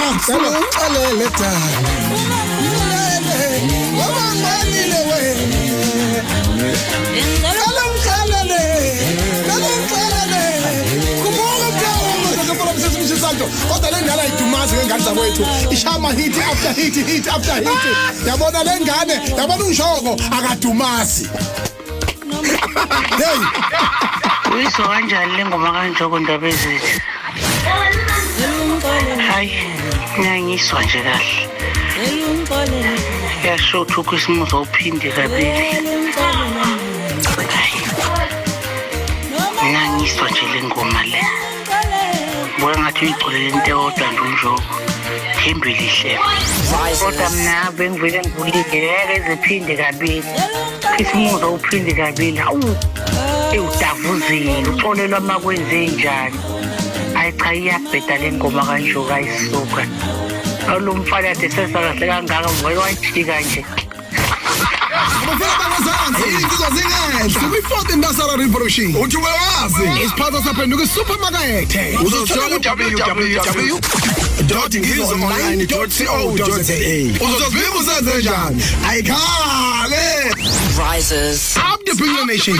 Ngicela Dali. Wabangani wena. Kodwa le ngane ayidumazi ngengane zakwethu ishama hit after hit yabona le ngane yabona unjoko akadumazi hey uyizwa kanjani le ngoma kanjoko ndaba ezethu hayi ngiyiswa nje kahle yasho ukuthi uKhisimusi awuphinde kabili ngiyiswa nje le ngoma le ngathi uyigcolele into eyodwa nje unjoko thembe lihle kodwa mina bengivele ngivulile ezephinde kabili Khisimusi awuphinde kabili hawu udavuzile uxolelwa amakwenze njani hayi cha iyabheda le ngoma kanjoko ayisuka lo mfana yade sesakahle kangaka ngeke wayijika nje Before Nasara Revolution, uthi wewazi isiphatha saphenduka supermarket. Uzothola www.ngizonline.co.za. Uzozibika usenze njani? Ayikhale. Risers. Up the Nation.